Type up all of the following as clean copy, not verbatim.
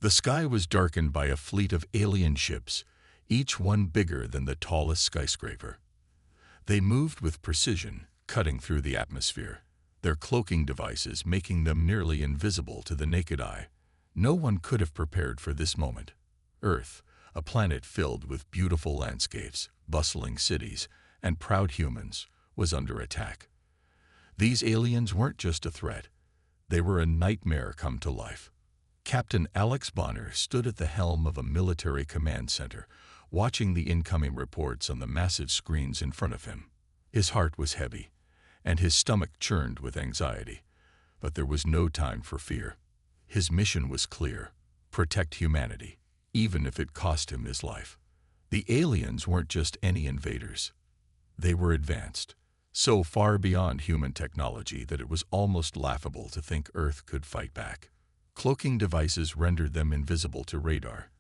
The sky was darkened by a fleet of alien ships, each one bigger than the tallest skyscraper. They moved with precision, cutting through the atmosphere, their cloaking devices making them nearly invisible to the naked eye. No one could have prepared for this moment. Earth, a planet filled with beautiful landscapes, bustling cities, and proud humans, was under attack. These aliens weren't just a threat. They were a nightmare come to life. Captain Alex Bonner stood at the helm of a military command center, watching the incoming reports on the massive screens in front of him. His heart was heavy, and his stomach churned with anxiety. But there was no time for fear. His mission was clear: protect humanity, even if it cost him his life. The aliens weren't just any invaders. They were advanced, so far beyond human technology that it was almost laughable to think Earth could fight back. Cloaking devices rendered them invisible to radar,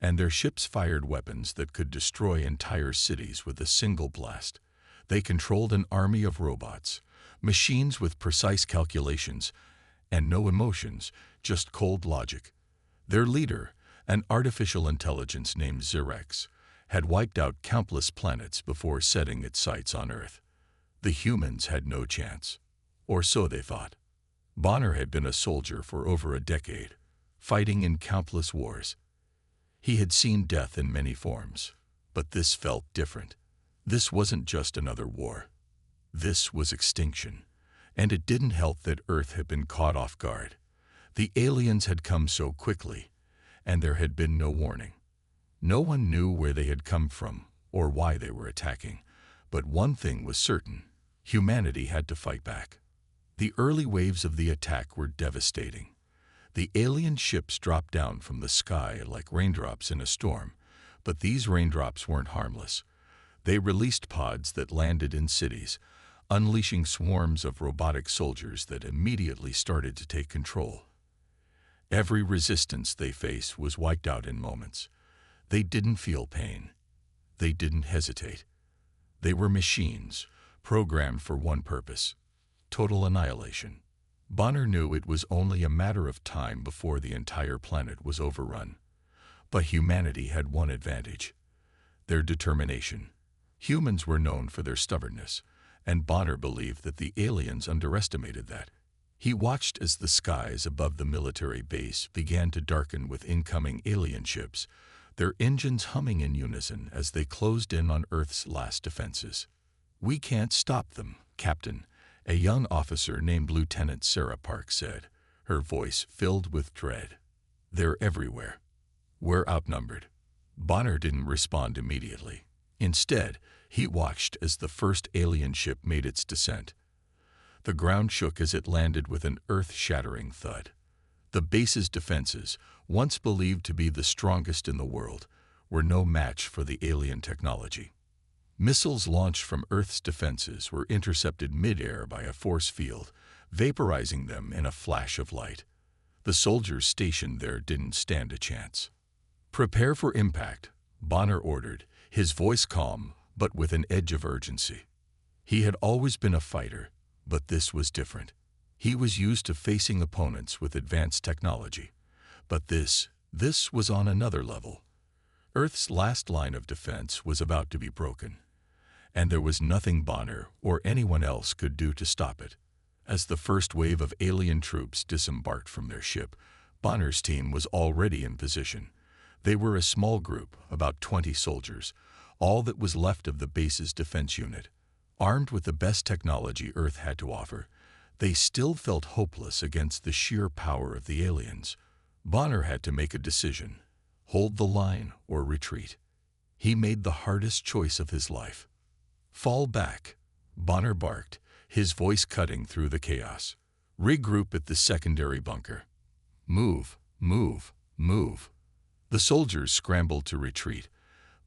and their ships fired weapons that could destroy entire cities with a single blast. They controlled an army of robots, machines with precise calculations and no emotions, just cold logic. Their leader, an artificial intelligence named Xerex, had wiped out countless planets before setting its sights on Earth. The humans had no chance, or so they thought. Bonner had been a soldier for over a decade, fighting in countless wars. He had seen death in many forms, but this felt different. This wasn't just another war. This was extinction, and it didn't help that Earth had been caught off guard. The aliens had come so quickly, and there had been no warning. No one knew where they had come from or why they were attacking, but one thing was certain: humanity had to fight back. The early waves of the attack were devastating. The alien ships dropped down from the sky like raindrops in a storm, but these raindrops weren't harmless. They released pods that landed in cities, unleashing swarms of robotic soldiers that immediately started to take control. Every resistance they faced was wiped out in moments. They didn't feel pain. They didn't hesitate. They were machines, programmed for one purpose: total annihilation. Bonner knew it was only a matter of time before the entire planet was overrun. But humanity had one advantage: their determination. Humans were known for their stubbornness, and Bonner believed that the aliens underestimated that. He watched as the skies above the military base began to darken with incoming alien ships, their engines humming in unison as they closed in on Earth's last defenses. "We can't stop them, Captain," a young officer named Lieutenant Sarah Park said, her voice filled with dread. "They're everywhere. We're outnumbered." Bonner didn't respond immediately. Instead, he watched as the first alien ship made its descent. The ground shook as it landed with an earth-shattering thud. The base's defenses, once believed to be the strongest in the world, were no match for the alien technology. Missiles launched from Earth's defenses were intercepted mid-air by a force field, vaporizing them in a flash of light. The soldiers stationed there didn't stand a chance. "Prepare for impact," Bonner ordered, his voice calm but with an edge of urgency. He had always been a fighter, but this was different. He was used to facing opponents with advanced technology. But this was on another level. Earth's last line of defense was about to be broken, and there was nothing Bonner or anyone else could do to stop it. As the first wave of alien troops disembarked from their ship, Bonner's team was already in position. They were a small group, about 20 soldiers, all that was left of the base's defense unit. Armed with the best technology Earth had to offer, they still felt hopeless against the sheer power of the aliens. Bonner had to make a decision: hold the line or retreat. He made the hardest choice of his life. "Fall back," Bonner barked, his voice cutting through the chaos. "Regroup at the secondary bunker. Move, move, move." The soldiers scrambled to retreat,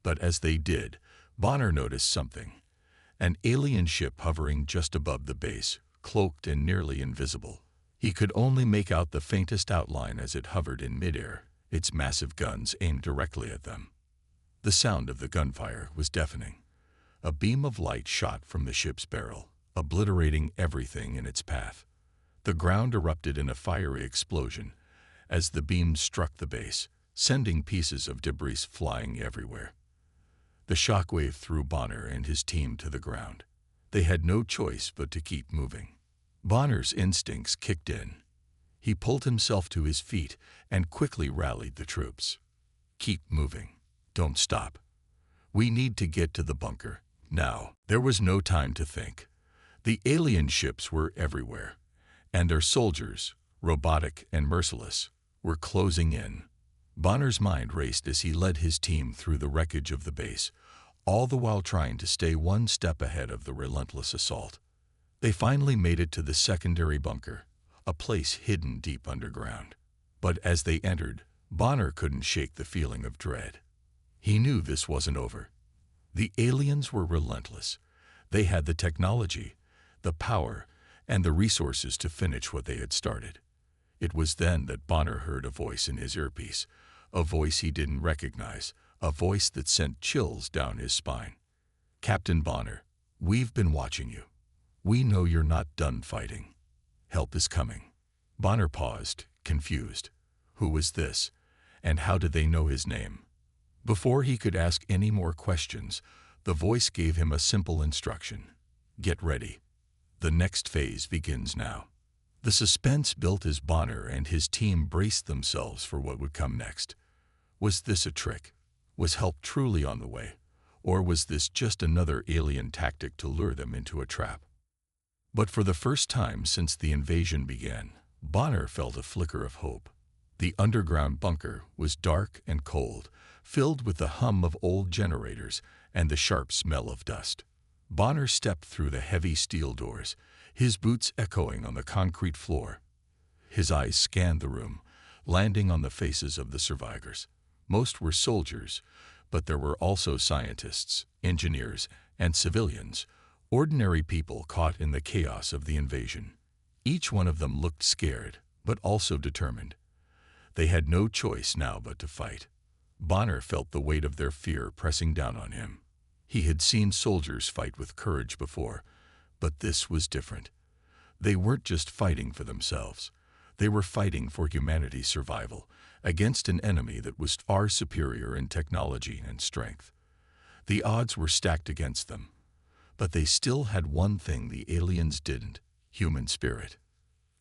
but as they did, Bonner noticed something: an alien ship hovering just above the base, cloaked and nearly invisible. He could only make out the faintest outline as it hovered in midair, its massive guns aimed directly at them. The sound of the gunfire was deafening. A beam of light shot from the ship's barrel, obliterating everything in its path. The ground erupted in a fiery explosion, as the beams struck the base, sending pieces of debris flying everywhere. The shockwave threw Bonner and his team to the ground. They had no choice but to keep moving. Bonner's instincts kicked in. He pulled himself to his feet and quickly rallied the troops. "Keep moving. Don't stop. We need to get to the bunker now." There was no time to think. The alien ships were everywhere, and their soldiers, robotic and merciless, were closing in. Bonner's mind raced as he led his team through the wreckage of the base, all the while trying to stay one step ahead of the relentless assault. They finally made it to the secondary bunker, a place hidden deep underground. But as they entered, Bonner couldn't shake the feeling of dread. He knew this wasn't over. The aliens were relentless. They had the technology, the power, and the resources to finish what they had started. It was then that Bonner heard a voice in his earpiece, a voice he didn't recognize, a voice that sent chills down his spine. "Captain Bonner, we've been watching you. We know you're not done fighting. Help is coming." Bonner paused, confused. Who was this, and how did they know his name? Before he could ask any more questions, the voice gave him a simple instruction. "Get ready. The next phase begins now." The suspense built as Bonner and his team braced themselves for what would come next. Was this a trick? Was help truly on the way? Or was this just another alien tactic to lure them into a trap? But for the first time since the invasion began, Bonner felt a flicker of hope. The underground bunker was dark and cold, filled with the hum of old generators and the sharp smell of dust. Bonner stepped through the heavy steel doors, his boots echoing on the concrete floor. His eyes scanned the room, landing on the faces of the survivors. Most were soldiers, but there were also scientists, engineers, and civilians, ordinary people caught in the chaos of the invasion. Each one of them looked scared, but also determined. They had no choice now but to fight. Bonner felt the weight of their fear pressing down on him. He had seen soldiers fight with courage before, but this was different. They weren't just fighting for themselves. They were fighting for humanity's survival against an enemy that was far superior in technology and strength. The odds were stacked against them, but they still had one thing the aliens didn't: human spirit.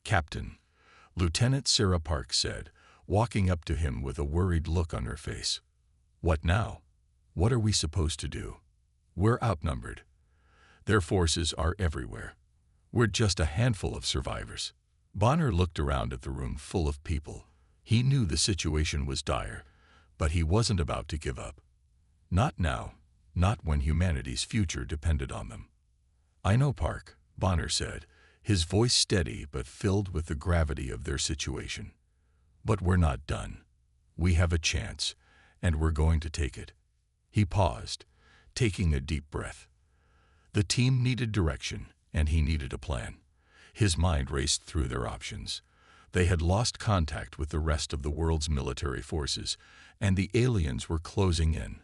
"Captain," Lieutenant Sarah Park said, walking up to him with a worried look on her face. "What now? What are we supposed to do? We're outnumbered. Their forces are everywhere. We're just a handful of survivors." Bonner looked around at the room full of people. He knew the situation was dire, but he wasn't about to give up. Not now, not when humanity's future depended on them. "I know, Park," Bonner said, his voice steady but filled with the gravity of their situation. "But we're not done. We have a chance, and we're going to take it." He paused, taking a deep breath. The team needed direction, and he needed a plan. His mind raced through their options. They had lost contact with the rest of the world's military forces, and the aliens were closing in.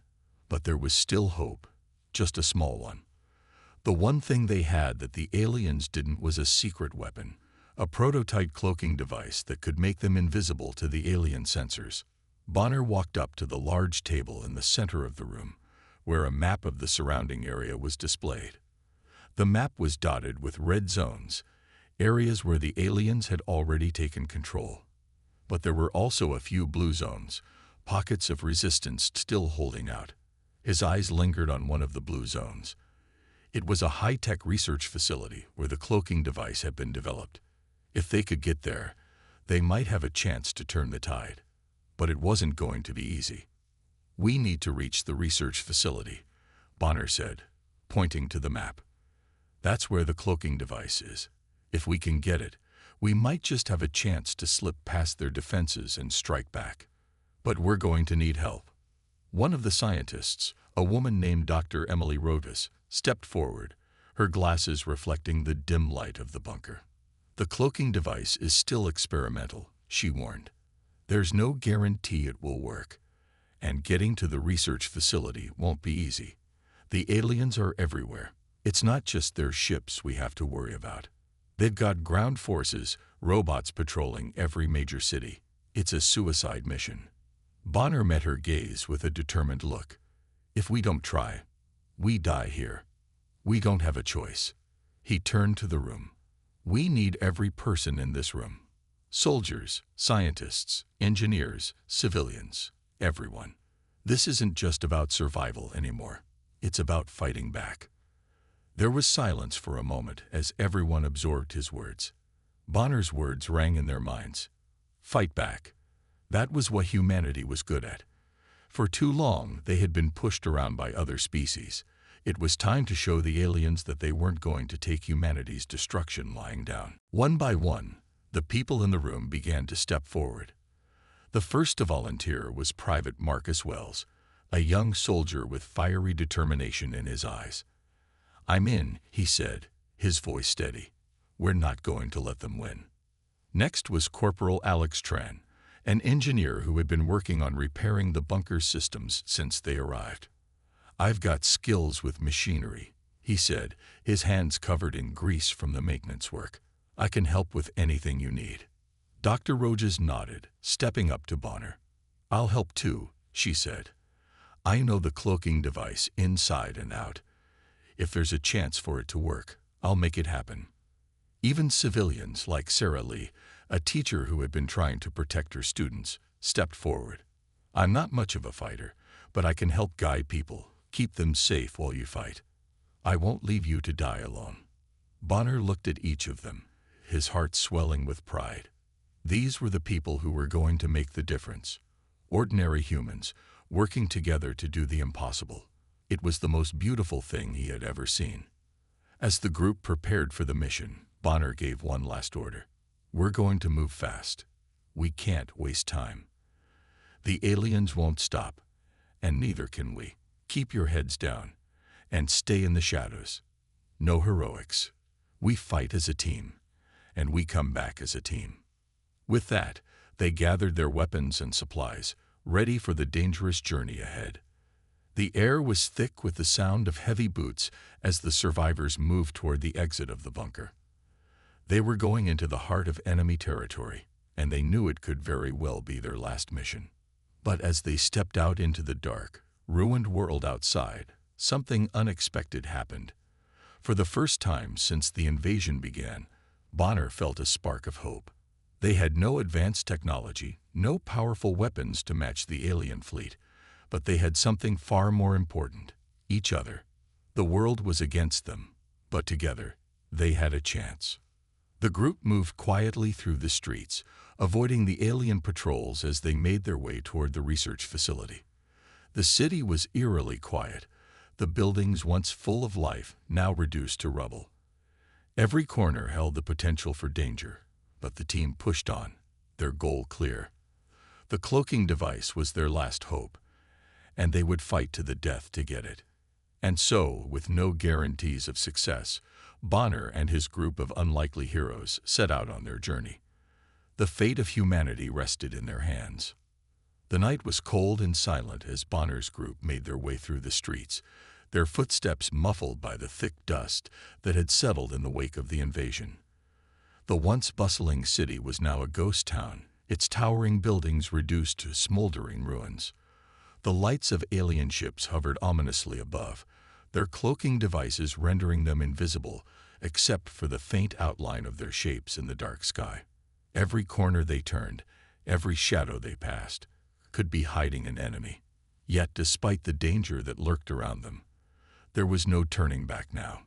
But there was still hope, just a small one. The one thing they had that the aliens didn't was a secret weapon, a prototype cloaking device that could make them invisible to the alien sensors. Bonner walked up to the large table in the center of the room, where a map of the surrounding area was displayed. The map was dotted with red zones, areas where the aliens had already taken control. But there were also a few blue zones, pockets of resistance still holding out. His eyes lingered on one of the blue zones. It was a high-tech research facility where the cloaking device had been developed. If they could get there, they might have a chance to turn the tide. But it wasn't going to be easy. "We need to reach the research facility," Bonner said, pointing to the map. "That's where the cloaking device is. If we can get it, we might just have a chance to slip past their defenses and strike back. But we're going to need help." One of the scientists, a woman named Dr. Emily Rodas, stepped forward, her glasses reflecting the dim light of the bunker. "The cloaking device is still experimental," she warned. "There's no guarantee it will work, and getting to the research facility won't be easy. The aliens are everywhere. It's not just their ships we have to worry about. They've got ground forces, robots patrolling every major city. It's a suicide mission. Bonner met her gaze with a determined look. If we don't try, we die here. We don't have a choice. He turned to the room. We need every person in this room. Soldiers, scientists, engineers, civilians, everyone. This isn't just about survival anymore. It's about fighting back. There was silence for a moment as everyone absorbed his words. Bonner's words rang in their minds. Fight back. That was what humanity was good at. For too long, they had been pushed around by other species. It was time to show the aliens that they weren't going to take humanity's destruction lying down. One by one, the people in the room began to step forward. The first to volunteer was Private Marcus Wells, a young soldier with fiery determination in his eyes. I'm in, he said, his voice steady. We're not going to let them win. Next was Corporal Alex Tran, an engineer who had been working on repairing the bunker systems since they arrived. I've got skills with machinery, he said, his hands covered in grease from the maintenance work. I can help with anything you need. Dr. Rojas nodded, stepping up to Bonner. I'll help too, she said. I know the cloaking device inside and out. If there's a chance for it to work, I'll make it happen. Even civilians like Sarah Lee, a teacher who had been trying to protect her students, stepped forward. I'm not much of a fighter, but I can help guide people, keep them safe while you fight. I won't leave you to die alone. Bonner looked at each of them, his heart swelling with pride. These were the people who were going to make the difference. Ordinary humans, working together to do the impossible. It was the most beautiful thing he had ever seen. As the group prepared for the mission, Bonner gave one last order. We're going to move fast. We can't waste time. The aliens won't stop, and neither can we. Keep your heads down and stay in the shadows. No heroics. We fight as a team, and we come back as a team. With that, they gathered their weapons and supplies, ready for the dangerous journey ahead. The air was thick with the sound of heavy boots as the survivors moved toward the exit of the bunker. They were going into the heart of enemy territory, and they knew it could very well be their last mission. But as they stepped out into the dark, ruined world outside, something unexpected happened. For the first time since the invasion began, Bonner felt a spark of hope. They had no advanced technology, no powerful weapons to match the alien fleet, but they had something far more important, each other. The world was against them, but together, they had a chance. The group moved quietly through the streets, avoiding the alien patrols as they made their way toward the research facility. The city was eerily quiet, the buildings once full of life now reduced to rubble. Every corner held the potential for danger, but the team pushed on, their goal clear. The cloaking device was their last hope, and they would fight to the death to get it. And so, with no guarantees of success, Bonner and his group of unlikely heroes set out on their journey. The fate of humanity rested in their hands. The night was cold and silent as Bonner's group made their way through the streets, their footsteps muffled by the thick dust that had settled in the wake of the invasion. The once bustling city was now a ghost town, its towering buildings reduced to smoldering ruins. The lights of alien ships hovered ominously above, their cloaking devices rendering them invisible except for the faint outline of their shapes in the dark sky. Every corner they turned, every shadow they passed, could be hiding an enemy. Yet, despite the danger that lurked around them, there was no turning back now.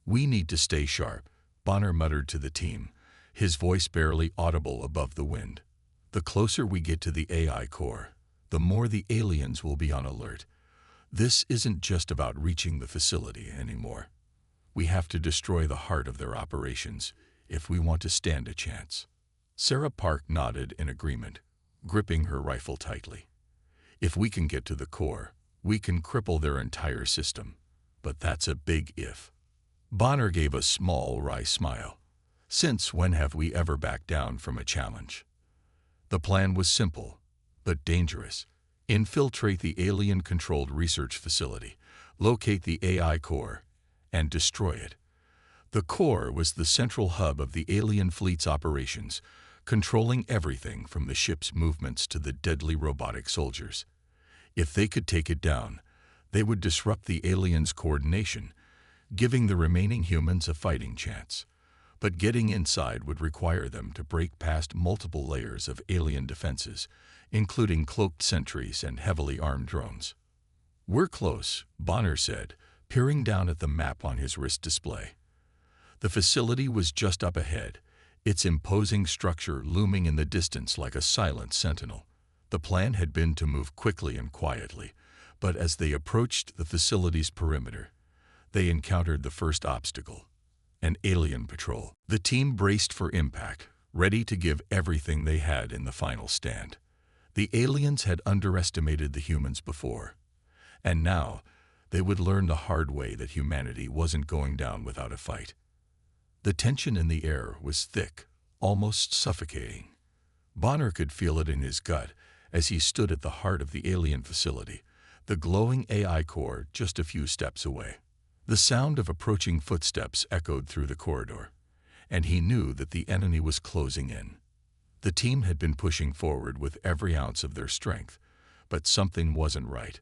We need to stay sharp, Bonner muttered to the team, his voice barely audible above the wind. The closer we get to the AI core, the more the aliens will be on alert. This isn't just about reaching the facility anymore. We have to destroy the heart of their operations if we want to stand a chance. Sarah Park nodded in agreement, gripping her rifle tightly. If we can get to the core, we can cripple their entire system. But that's a big if. Bonner gave a small, wry smile. Since when have we ever backed down from a challenge? The plan was simple, but dangerous. Infiltrate the alien-controlled research facility, locate the AI core, and destroy it. The core was the central hub of the alien fleet's operations, controlling everything from the ship's movements to the deadly robotic soldiers. If they could take it down, they would disrupt the aliens' coordination, giving the remaining humans a fighting chance. But getting inside would require them to break past multiple layers of alien defenses, including cloaked sentries and heavily armed drones. "We're close," Bonner said, peering down at the map on his wrist display. The facility was just up ahead, its imposing structure looming in the distance like a silent sentinel. The plan had been to move quickly and quietly, but as they approached the facility's perimeter, they encountered the first obstacle: an alien patrol. The team braced for impact, ready to give everything they had in the final stand. The aliens had underestimated the humans before, and now they would learn the hard way that humanity wasn't going down without a fight. The tension in the air was thick, almost suffocating. Bonner could feel it in his gut as he stood at the heart of the alien facility, the glowing AI core just a few steps away. The sound of approaching footsteps echoed through the corridor, and he knew that the enemy was closing in. The team had been pushing forward with every ounce of their strength, but something wasn't right.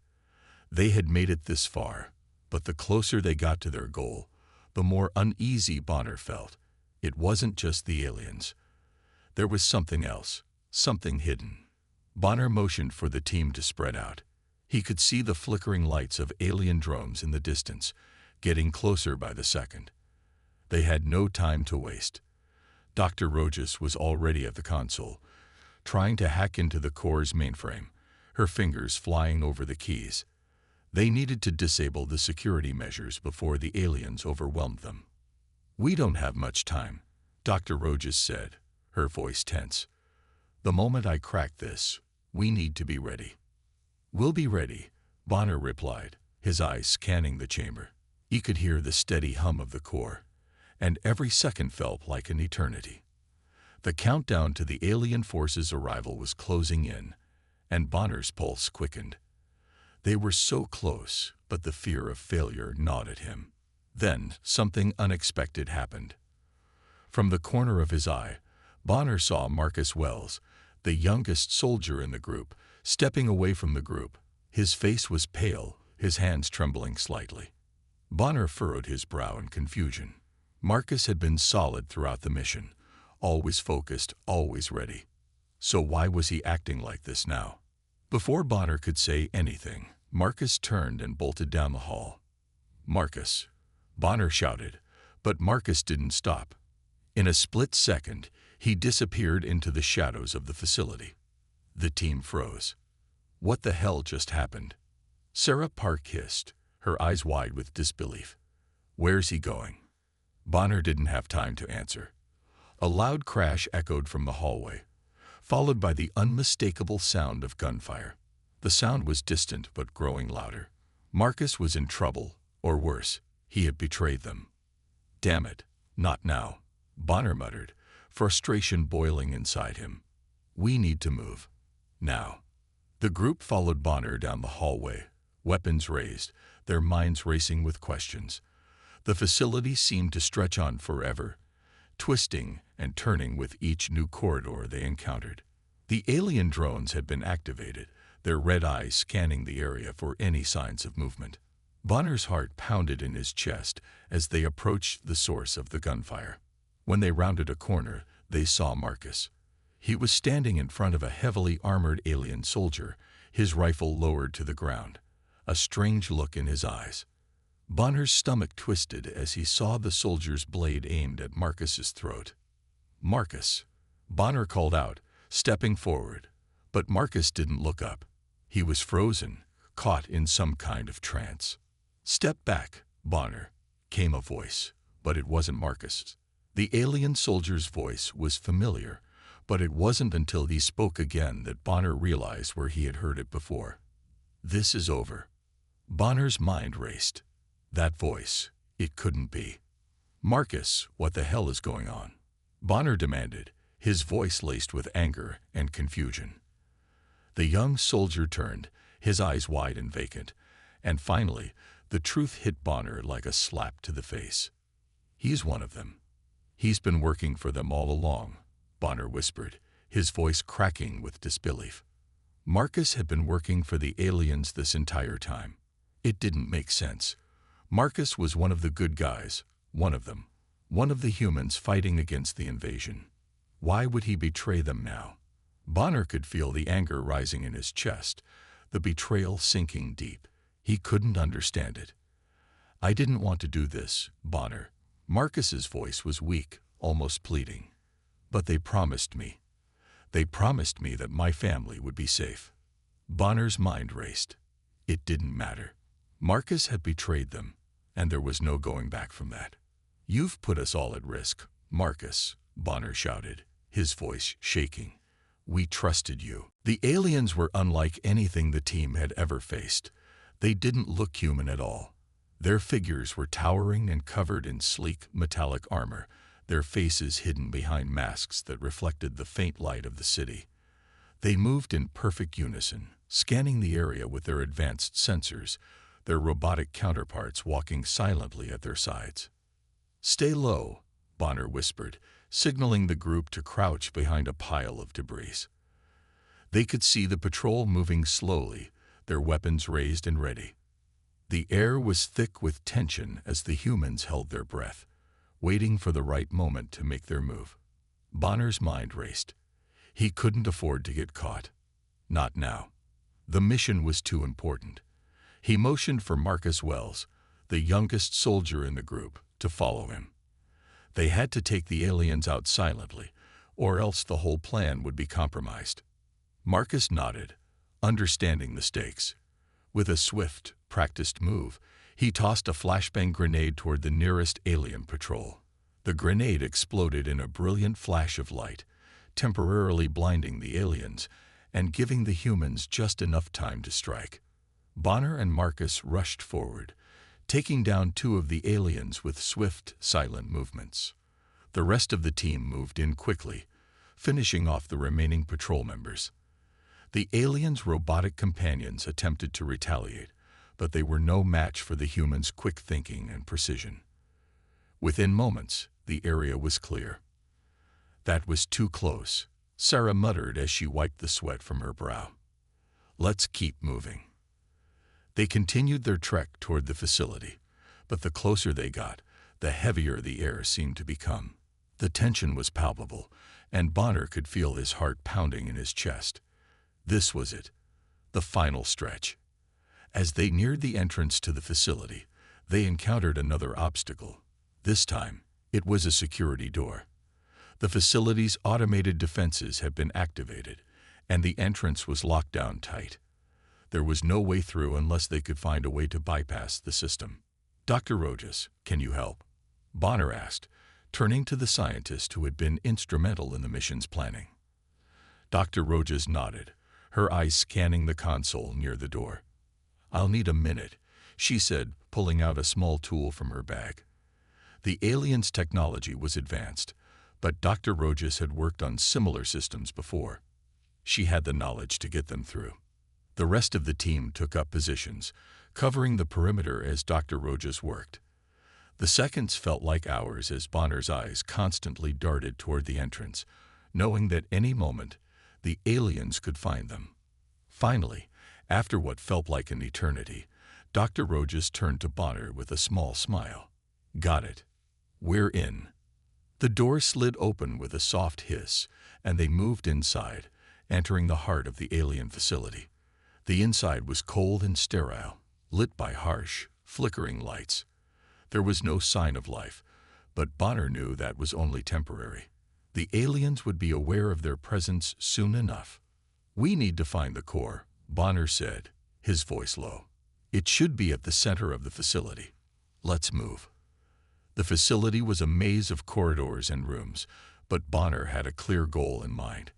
They had made it this far, but the closer they got to their goal, the more uneasy Bonner felt. It wasn't just the aliens. There was something else, something hidden. Bonner motioned for the team to spread out. He could see the flickering lights of alien drones in the distance, getting closer by the second. They had no time to waste. Dr. Rojas was already at the console, trying to hack into the core's mainframe, her fingers flying over the keys. They needed to disable the security measures before the aliens overwhelmed them. "We don't have much time," Dr. Rojas said, her voice tense. "The moment I crack this, we need to be ready." "We'll be ready," Bonner replied, his eyes scanning the chamber. He could hear the steady hum of the core, and every second felt like an eternity. The countdown to the alien force's arrival was closing in, and Bonner's pulse quickened. They were so close, but the fear of failure gnawed at him. Then something unexpected happened. From the corner of his eye, Bonner saw Marcus Wells, the youngest soldier in the group, stepping away from the group. His face was pale, his hands trembling slightly. Bonner furrowed his brow in confusion. Marcus had been solid throughout the mission, always focused, always ready. So why was he acting like this now? Before Bonner could say anything, Marcus turned and bolted down the hall. "Marcus!" Bonner shouted, but Marcus didn't stop. In a split second, he disappeared into the shadows of the facility. The team froze. What the hell just happened? Sarah Park hissed, her eyes wide with disbelief. "Where's he going?" Bonner didn't have time to answer. A loud crash echoed from the hallway, followed by the unmistakable sound of gunfire. The sound was distant but growing louder. Marcus was in trouble, or worse, he had betrayed them. "Damn it, not now," Bonner muttered, frustration boiling inside him. "We need to move. Now." The group followed Bonner down the hallway, weapons raised, their minds racing with questions. The facility seemed to stretch on forever, twisting and turning with each new corridor they encountered. The alien drones had been activated, their red eyes scanning the area for any signs of movement. Bonner's heart pounded in his chest as they approached the source of the gunfire. When they rounded a corner, they saw Marcus. He was standing in front of a heavily armored alien soldier, his rifle lowered to the ground, a strange look in his eyes. Bonner's stomach twisted as he saw the soldier's blade aimed at Marcus's throat. "Marcus!" Bonner called out, stepping forward, but Marcus didn't look up. He was frozen, caught in some kind of trance. "Step back, Bonner," came a voice, but it wasn't Marcus's. The alien soldier's voice was familiar, but it wasn't until he spoke again that Bonner realized where he had heard it before. "This is over." Bonner's mind raced. That voice, it couldn't be. "Marcus, what the hell is going on?" Bonner demanded, his voice laced with anger and confusion. The young soldier turned, his eyes wide and vacant, and finally, the truth hit Bonner like a slap to the face. "He's one of them. He's been working for them all along. Bonner whispered, his voice cracking with disbelief. Marcus had been working for the aliens this entire time. It didn't make sense. Marcus was one of the good guys, one of them, one of the humans fighting against the invasion. Why would he betray them now? Bonner could feel the anger rising in his chest, the betrayal sinking deep. He couldn't understand it. I didn't want to do this, Bonner. Marcus's voice was weak, almost pleading. But they promised me. They promised me that my family would be safe. Bonner's mind raced. It didn't matter. Marcus had betrayed them, and there was no going back from that. You've put us all at risk, Marcus, Bonner shouted, his voice shaking. We trusted you. The aliens were unlike anything the team had ever faced. They didn't look human at all. Their figures were towering and covered in sleek, metallic armor, their faces hidden behind masks that reflected the faint light of the city. They moved in perfect unison, scanning the area with their advanced sensors, their robotic counterparts walking silently at their sides. Stay low, Bonner whispered, signaling the group to crouch behind a pile of debris. They could see the patrol moving slowly, their weapons raised and ready. The air was thick with tension as the humans held their breath, waiting for the right moment to make their move. Bonner's mind raced. He couldn't afford to get caught. Not now. The mission was too important. He motioned for Marcus Wells, the youngest soldier in the group, to follow him. They had to take the aliens out silently, or else the whole plan would be compromised. Marcus nodded, understanding the stakes. With a swift, practiced move, he tossed a flashbang grenade toward the nearest alien patrol. The grenade exploded in a brilliant flash of light, temporarily blinding the aliens and giving the humans just enough time to strike. Bonner and Marcus rushed forward, taking down two of the aliens with swift, silent movements. The rest of the team moved in quickly, finishing off the remaining patrol members. The aliens' robotic companions attempted to retaliate, but they were no match for the humans' quick thinking and precision. Within moments, the area was clear. That was too close, Sarah muttered as she wiped the sweat from her brow. Let's keep moving. They continued their trek toward the facility, but the closer they got, the heavier the air seemed to become. The tension was palpable, and Bonner could feel his heart pounding in his chest. This was it, the final stretch. As they neared the entrance to the facility, they encountered another obstacle. This time, it was a security door. The facility's automated defenses had been activated, and the entrance was locked down tight. There was no way through unless they could find a way to bypass the system. Dr. Rojas, can you help? Bonner asked, turning to the scientist who had been instrumental in the mission's planning. Dr. Rojas nodded, her eyes scanning the console near the door. I'll need a minute, she said, pulling out a small tool from her bag. The aliens' technology was advanced, but Dr. Rojas had worked on similar systems before. She had the knowledge to get them through. The rest of the team took up positions, covering the perimeter as Dr. Rojas worked. The seconds felt like hours as Bonner's eyes constantly darted toward the entrance, knowing that any moment, the aliens could find them. Finally, after what felt like an eternity, Dr. Rojas turned to Bonner with a small smile. Got it. We're in. The door slid open with a soft hiss, and they moved inside, entering the heart of the alien facility. The inside was cold and sterile, lit by harsh, flickering lights. There was no sign of life, but Bonner knew that was only temporary. The aliens would be aware of their presence soon enough. We need to find the core, Bonner said, his voice low. It should be at the center of the facility. Let's move. The facility was a maze of corridors and rooms, but Bonner had a clear goal in mind.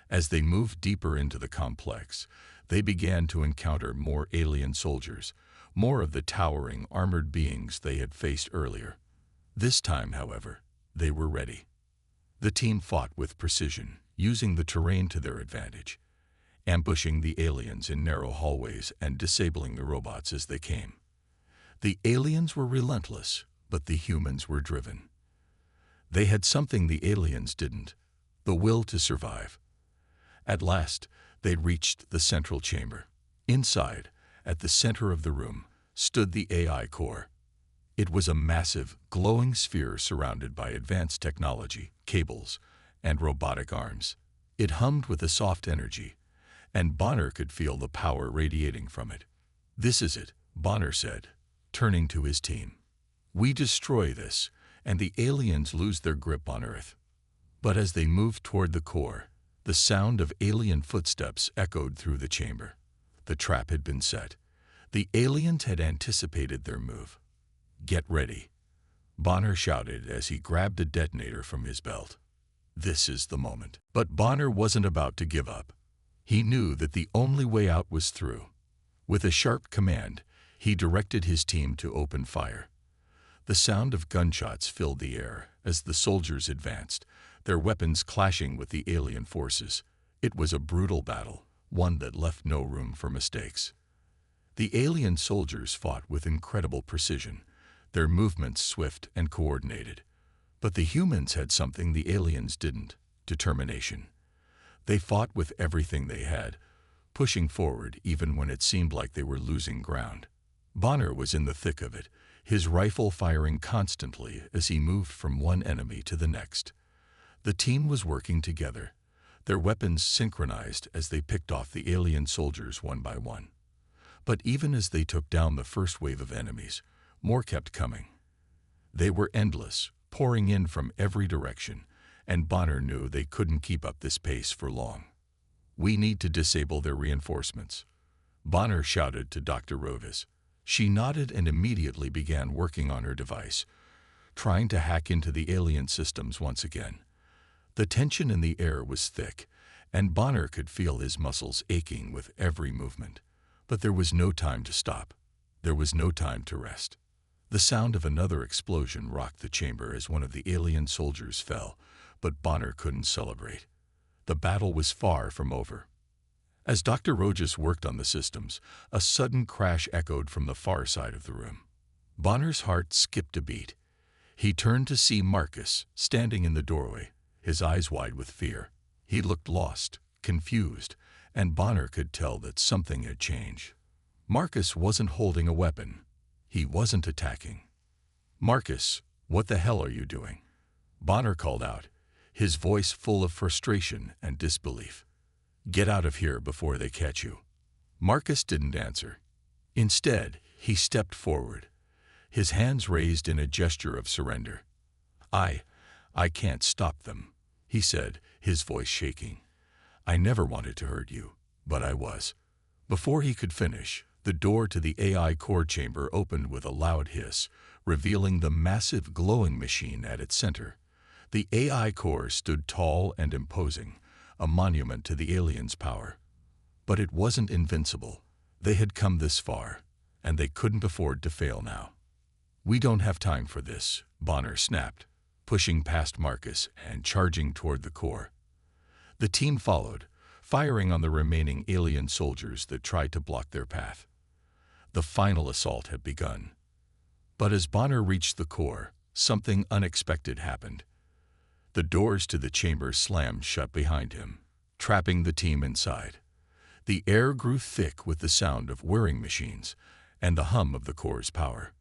As they moved deeper into the complex, they began to encounter more alien soldiers, more of the towering, armored beings they had faced earlier. This time, however, they were ready. The team fought with precision, using the terrain to their advantage, ambushing the aliens in narrow hallways and disabling the robots as they came. The aliens were relentless, but the humans were driven. They had something the aliens didn't: the will to survive. At last, they reached the central chamber. Inside, at the center of the room, stood the AI core. It was a massive, glowing sphere surrounded by advanced technology, cables, and robotic arms. It hummed with a soft energy, and Bonner could feel the power radiating from it. "This is it," Bonner said, turning to his team. "We destroy this, and the aliens lose their grip on Earth." But as they moved toward the core, the sound of alien footsteps echoed through the chamber. The trap had been set. The aliens had anticipated their move. "Get ready," Bonner shouted as he grabbed a detonator from his belt. This is the moment. But Bonner wasn't about to give up. He knew that the only way out was through. With a sharp command, he directed his team to open fire. The sound of gunshots filled the air as the soldiers advanced, their weapons clashing with the alien forces. It was a brutal battle, one that left no room for mistakes. The alien soldiers fought with incredible precision, their movements swift and coordinated. But the humans had something the aliens didn't: determination. They fought with everything they had, pushing forward even when it seemed like they were losing ground. Bonner was in the thick of it, his rifle firing constantly as he moved from one enemy to the next. The team was working together, their weapons synchronized as they picked off the alien soldiers one by one. But even as they took down the first wave of enemies, more kept coming. They were endless, pouring in from every direction, and Bonner knew they couldn't keep up this pace for long. "We need to disable their reinforcements," Bonner shouted to Dr. Rogas. She nodded and immediately began working on her device, trying to hack into the alien systems once again. The tension in the air was thick, and Bonner could feel his muscles aching with every movement. But there was no time to stop. There was no time to rest. The sound of another explosion rocked the chamber as one of the alien soldiers fell, but Bonner couldn't celebrate. The battle was far from over. As Dr. Rogas worked on the systems, a sudden crash echoed from the far side of the room. Bonner's heart skipped a beat. He turned to see Marcus standing in the doorway, his eyes wide with fear. He looked lost, confused, and Bonner could tell that something had changed. Marcus wasn't holding a weapon. He wasn't attacking. "Marcus, what the hell are you doing?" Bonner called out, his voice full of frustration and disbelief. "Get out of here before they catch you." Marcus didn't answer. Instead, he stepped forward, his hands raised in a gesture of surrender. I can't stop them," he said, his voice shaking. "I never wanted to hurt you, but I was." Before he could finish, the door to the AI core chamber opened with a loud hiss, revealing the massive glowing machine at its center. The AI core stood tall and imposing, a monument to the aliens' power. But it wasn't invincible. They had come this far, and they couldn't afford to fail now. "We don't have time for this," Bonner snapped, pushing past Marcus and charging toward the core. The team followed, firing on the remaining alien soldiers that tried to block their path. The final assault had begun. But as Bonner reached the core, something unexpected happened. The doors to the chamber slammed shut behind him, trapping the team inside. The air grew thick with the sound of whirring machines and the hum of the core's power.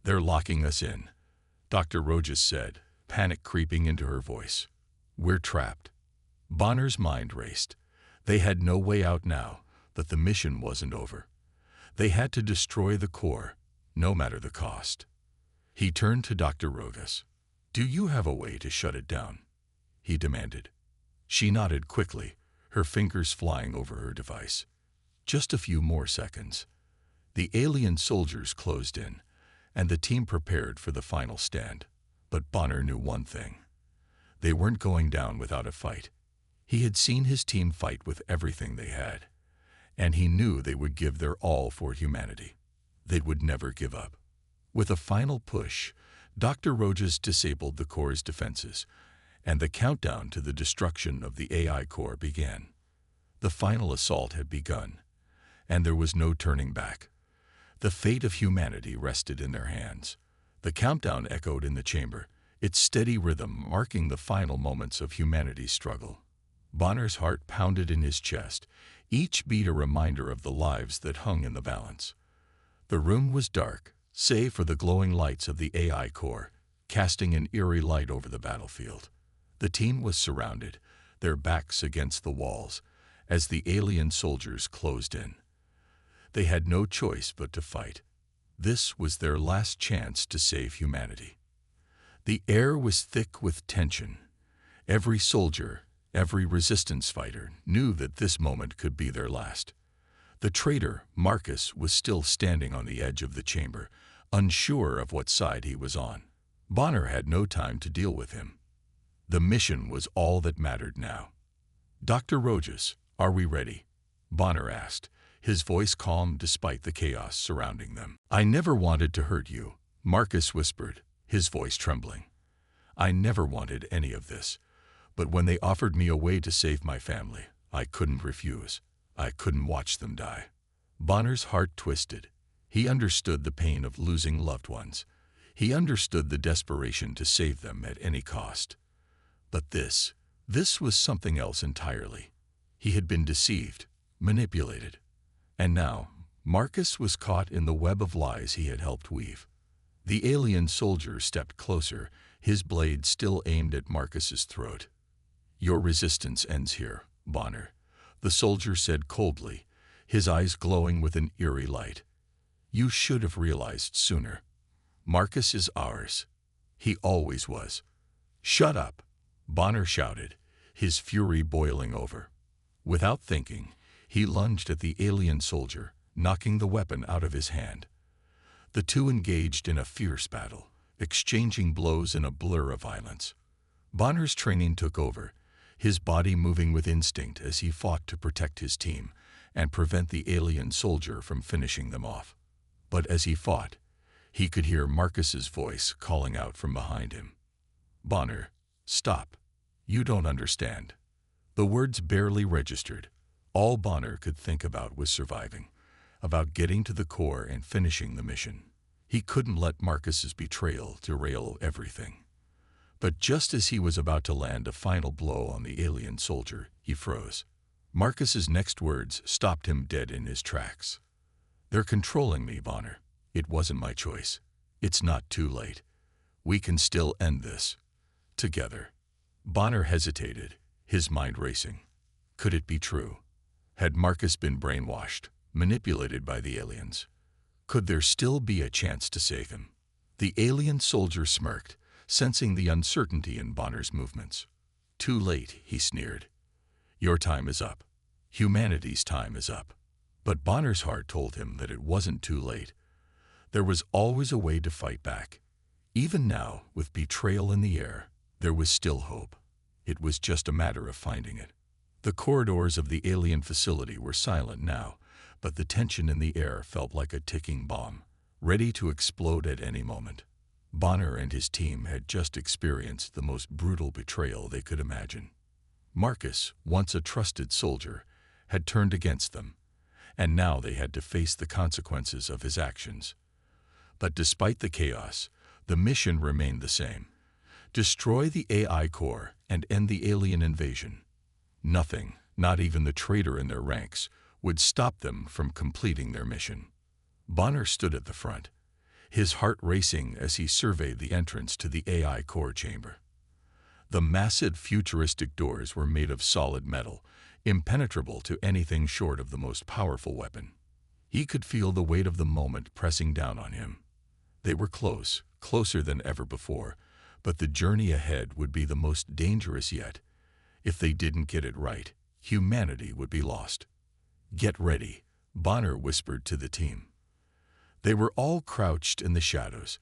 "They're locking us in," Dr. Rogas said, panic creeping into her voice. "We're trapped." Bonner's mind raced. They had no way out now, but the mission wasn't over. They had to destroy the core, no matter the cost. He turned to Dr. Rogas. "Do you have a way to shut it down?" he demanded. She nodded quickly, her fingers flying over her device. Just a few more seconds. The alien soldiers closed in, and the team prepared for the final stand. But Bonner knew one thing. They weren't going down without a fight. He had seen his team fight with everything they had, and he knew they would give their all for humanity. They would never give up. With a final push, Dr. Rogas disabled the core's defenses, and the countdown to the destruction of the AI core began. The final assault had begun, and there was no turning back. The fate of humanity rested in their hands. The countdown echoed in the chamber, its steady rhythm marking the final moments of humanity's struggle. Bonner's heart pounded in his chest, each beat a reminder of the lives that hung in the balance. The room was dark, save for the glowing lights of the AI core, casting an eerie light over the battlefield. The team was surrounded, their backs against the walls, as the alien soldiers closed in. They had no choice but to fight. This was their last chance to save humanity. The air was thick with tension. Every soldier, every resistance fighter knew that this moment could be their last. The traitor, Marcus, was still standing on the edge of the chamber, unsure of what side he was on. Bonner had no time to deal with him. The mission was all that mattered now. "Dr. Rojas, are we ready?" Bonner asked, his voice calm despite the chaos surrounding them. "I never wanted to hurt you," Marcus whispered, his voice trembling. "I never wanted any of this. But when they offered me a way to save my family, I couldn't refuse. I couldn't watch them die." Bonner's heart twisted. He understood the pain of losing loved ones. He understood the desperation to save them at any cost. But this was something else entirely. He had been deceived, manipulated. And now, Marcus was caught in the web of lies he had helped weave. The alien soldier stepped closer, his blade still aimed at Marcus's throat. "Your resistance ends here, Bonner," the soldier said coldly, his eyes glowing with an eerie light. "You should have realized sooner. Marcus is ours. He always was." "Shut up," Bonner shouted, his fury boiling over. Without thinking, he lunged at the alien soldier, knocking the weapon out of his hand. The two engaged in a fierce battle, exchanging blows in a blur of violence. Bonner's training took over, his body moving with instinct as he fought to protect his team and prevent the alien soldier from finishing them off. But as he fought, he could hear Marcus's voice calling out from behind him. "Bonner, stop. You don't understand." The words barely registered. All Bonner could think about was surviving, about getting to the core and finishing the mission. He couldn't let Marcus's betrayal derail everything. But just as he was about to land a final blow on the alien soldier, he froze. Marcus's next words stopped him dead in his tracks. "They're controlling me, Bonner. It wasn't my choice. It's not too late. We can still end this. Together." Bonner hesitated, his mind racing. Could it be true? Had Marcus been brainwashed, manipulated by the aliens? Could there still be a chance to save him? The alien soldier smirked, sensing the uncertainty in Bonner's movements. "Too late," he sneered. "Your time is up. Humanity's time is up." But Bonner's heart told him that it wasn't too late. There was always a way to fight back. Even now, with betrayal in the air, there was still hope. It was just a matter of finding it. The corridors of the alien facility were silent now, but the tension in the air felt like a ticking bomb, ready to explode at any moment. Bonner and his team had just experienced the most brutal betrayal they could imagine. Marcus, once a trusted soldier, had turned against them, and now they had to face the consequences of his actions. But despite the chaos, the mission remained the same. Destroy the AI core and end the alien invasion. Nothing, not even the traitor in their ranks, would stop them from completing their mission. Bonner stood at the front, his heart racing as he surveyed the entrance to the AI core chamber. The massive futuristic doors were made of solid metal, impenetrable to anything short of the most powerful weapon. He could feel the weight of the moment pressing down on him. They were close, closer than ever before, but the journey ahead would be the most dangerous yet. If they didn't get it right, humanity would be lost. "Get ready," Bonner whispered to the team. They were all crouched in the shadows,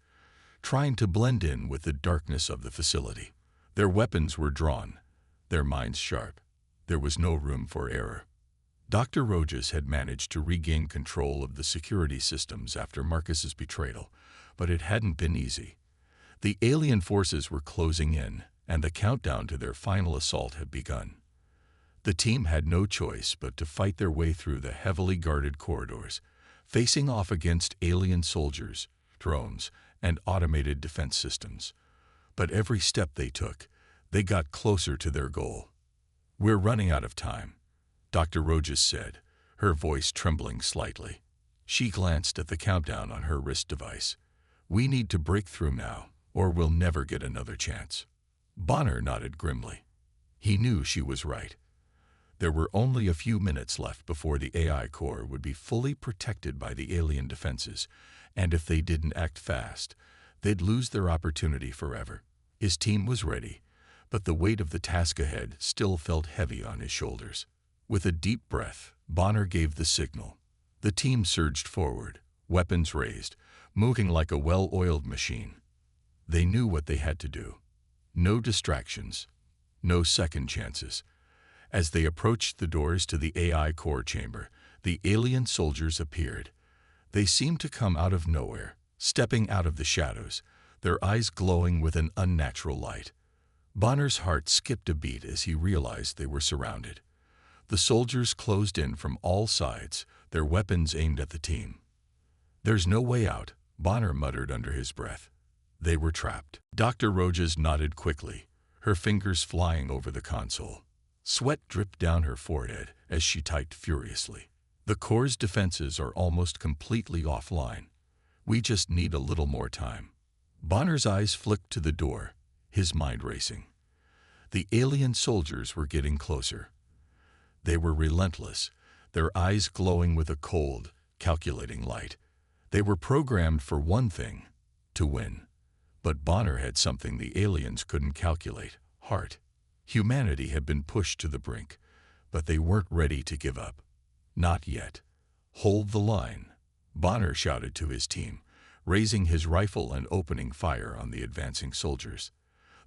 trying to blend in with the darkness of the facility. Their weapons were drawn, their minds sharp. There was no room for error. Dr. Rojas had managed to regain control of the security systems after Marcus's betrayal, but it hadn't been easy. The alien forces were closing in, and the countdown to their final assault had begun. The team had no choice but to fight their way through the heavily guarded corridors, facing off against alien soldiers, drones, and automated defense systems. But every step they took, they got closer to their goal. "We're running out of time," Dr. Rojas said, her voice trembling slightly. She glanced at the countdown on her wrist device. "We need to break through now, or we'll never get another chance." Bonner nodded grimly. He knew she was right. There were only a few minutes left before the AI core would be fully protected by the alien defenses, and if they didn't act fast, they'd lose their opportunity forever. His team was ready, but the weight of the task ahead still felt heavy on his shoulders. With a deep breath, Bonner gave the signal. The team surged forward, weapons raised, moving like a well-oiled machine. They knew what they had to do. No distractions, no second chances. As they approached the doors to the AI core chamber, the alien soldiers appeared. They seemed to come out of nowhere, stepping out of the shadows, their eyes glowing with an unnatural light. Bonner's heart skipped a beat as he realized they were surrounded. The soldiers closed in from all sides, their weapons aimed at the team. "There's no way out," Bonner muttered under his breath. They were trapped. Dr. Rojas nodded quickly, her fingers flying over the console. Sweat dripped down her forehead as she typed furiously. "The core's defenses are almost completely offline. We just need a little more time." Bonner's eyes flicked to the door, his mind racing. The alien soldiers were getting closer. They were relentless, their eyes glowing with a cold, calculating light. They were programmed for one thing, to win. But Bonner had something the aliens couldn't calculate: heart. Humanity had been pushed to the brink, but they weren't ready to give up. Not yet. "Hold the line," Bonner shouted to his team, raising his rifle and opening fire on the advancing soldiers.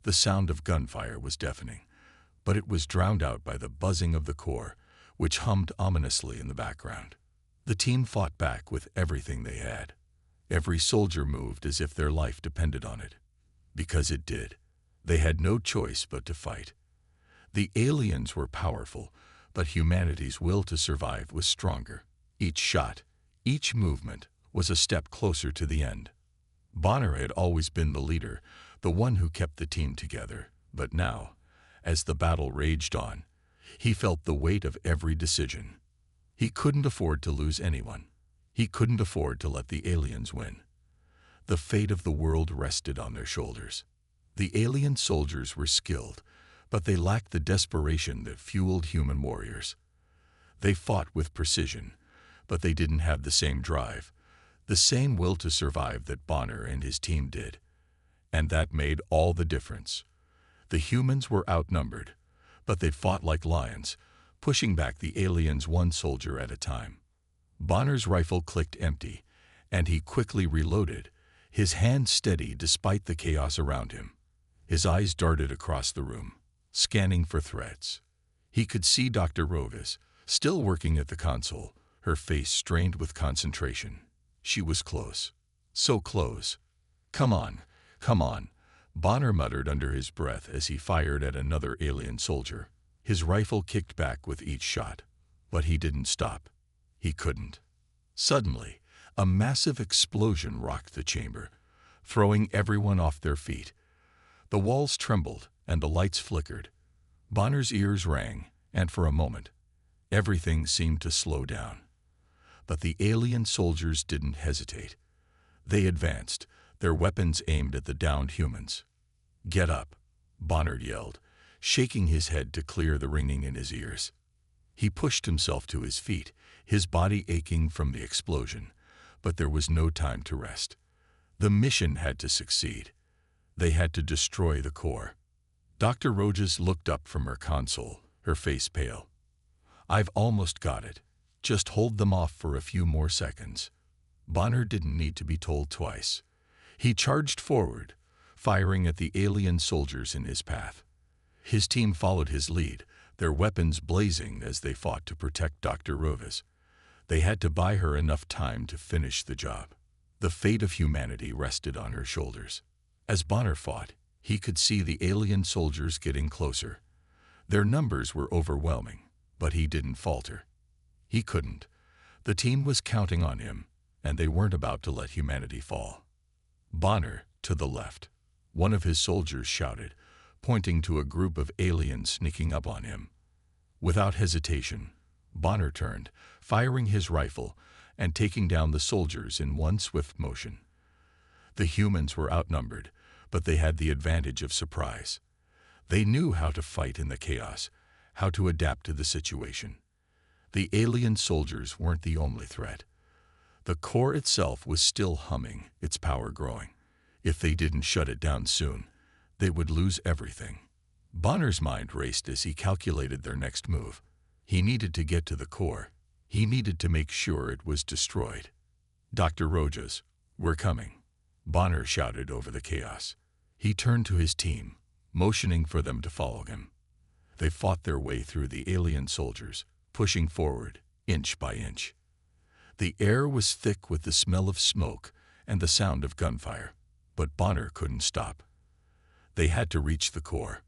The sound of gunfire was deafening, but it was drowned out by the buzzing of the core, which hummed ominously in the background. The team fought back with everything they had. Every soldier moved as if their life depended on it. Because it did. They had no choice but to fight. The aliens were powerful, but humanity's will to survive was stronger. Each shot, each movement, was a step closer to the end. Bonner had always been the leader, the one who kept the team together, but now, as the battle raged on, he felt the weight of every decision. He couldn't afford to lose anyone. He couldn't afford to let the aliens win. The fate of the world rested on their shoulders. The alien soldiers were skilled, but they lacked the desperation that fueled human warriors. They fought with precision, but they didn't have the same drive, the same will to survive that Bonner and his team did. And that made all the difference. The humans were outnumbered, but they fought like lions, pushing back the aliens one soldier at a time. Bonner's rifle clicked empty, and he quickly reloaded, his hand steady despite the chaos around him. His eyes darted across the room, scanning for threats. He could see Dr. Rojas, still working at the console, her face strained with concentration. She was close. So close. "Come on, come on," Bonner muttered under his breath as he fired at another alien soldier. His rifle kicked back with each shot, but he didn't stop. He couldn't. Suddenly, a massive explosion rocked the chamber, throwing everyone off their feet. The walls trembled and the lights flickered. Bonner's ears rang, and for a moment, everything seemed to slow down. But the alien soldiers didn't hesitate. They advanced, their weapons aimed at the downed humans. "Get up," Bonner yelled, shaking his head to clear the ringing in his ears. He pushed himself to his feet, his body aching from the explosion, but there was no time to rest. The mission had to succeed. They had to destroy the core. Dr. Rojas looked up from her console, her face pale. "I've almost got it. Just hold them off for a few more seconds." Bonner didn't need to be told twice. He charged forward, firing at the alien soldiers in his path. His team followed his lead, their weapons blazing as they fought to protect Dr. Rojas. They had to buy her enough time to finish the job. The fate of humanity rested on her shoulders. As Bonner fought, he could see the alien soldiers getting closer. Their numbers were overwhelming, but he didn't falter. He couldn't. The team was counting on him, and they weren't about to let humanity fall. Bonner, to the left. one of his soldiers shouted, pointing to a group of aliens sneaking up on him. Without hesitation, Bonner turned, firing his rifle and taking down the soldiers in one swift motion. The humans were outnumbered, but they had the advantage of surprise. They knew how to fight in the chaos, how to adapt to the situation. The alien soldiers weren't the only threat. The core itself was still humming, its power growing. If they didn't shut it down soon, they would lose everything. Bonner's mind raced as he calculated their next move. He needed to get to the core. He needed to make sure it was destroyed. "Dr. Rojas, we're coming," Bonner shouted over the chaos. He turned to his team, motioning for them to follow him. They fought their way through the alien soldiers, pushing forward, inch by inch. The air was thick with the smell of smoke and the sound of gunfire, but Bonner couldn't stop. They had to reach the core.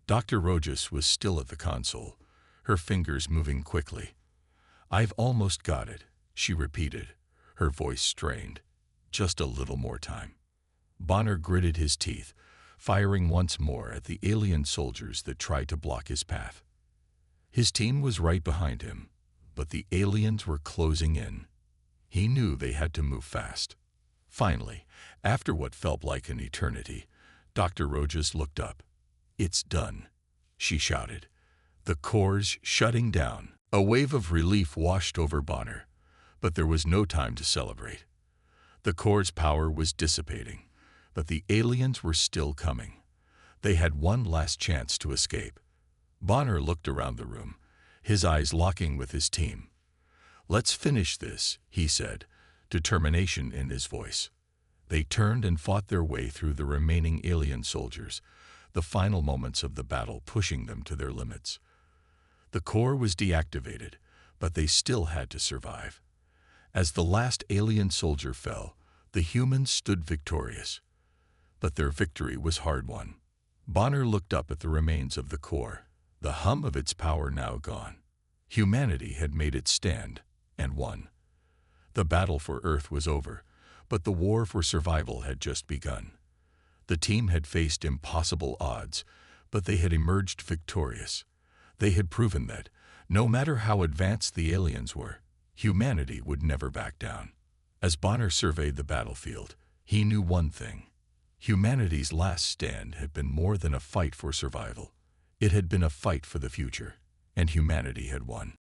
Dr. Rojas was still at the console, her fingers moving quickly. "I've almost got it," she repeated, her voice strained. "Just a little more time." Bonner gritted his teeth, firing once more at the alien soldiers that tried to block his path. His team was right behind him, but the aliens were closing in. He knew they had to move fast. Finally, after what felt like an eternity, Dr. Rojas looked up. "It's done," she shouted. "The core's shutting down." A wave of relief washed over Bonner, but there was no time to celebrate. The core's power was dissipating, but the aliens were still coming. They had one last chance to escape. Bonner looked around the room, his eyes locking with his team. "Let's finish this," he said, determination in his voice. They turned and fought their way through the remaining alien soldiers, the final moments of the battle pushing them to their limits. The core was deactivated, but they still had to survive. As the last alien soldier fell, the humans stood victorious. But their victory was hard-won. Bonner looked up at the remains of the core, the hum of its power now gone. Humanity had made its stand and won. The battle for Earth was over, but the war for survival had just begun. The team had faced impossible odds, but they had emerged victorious. They had proven that, no matter how advanced the aliens were, humanity would never back down. As Bonner surveyed the battlefield, he knew one thing. Humanity's last stand had been more than a fight for survival. It had been a fight for the future, and humanity had won.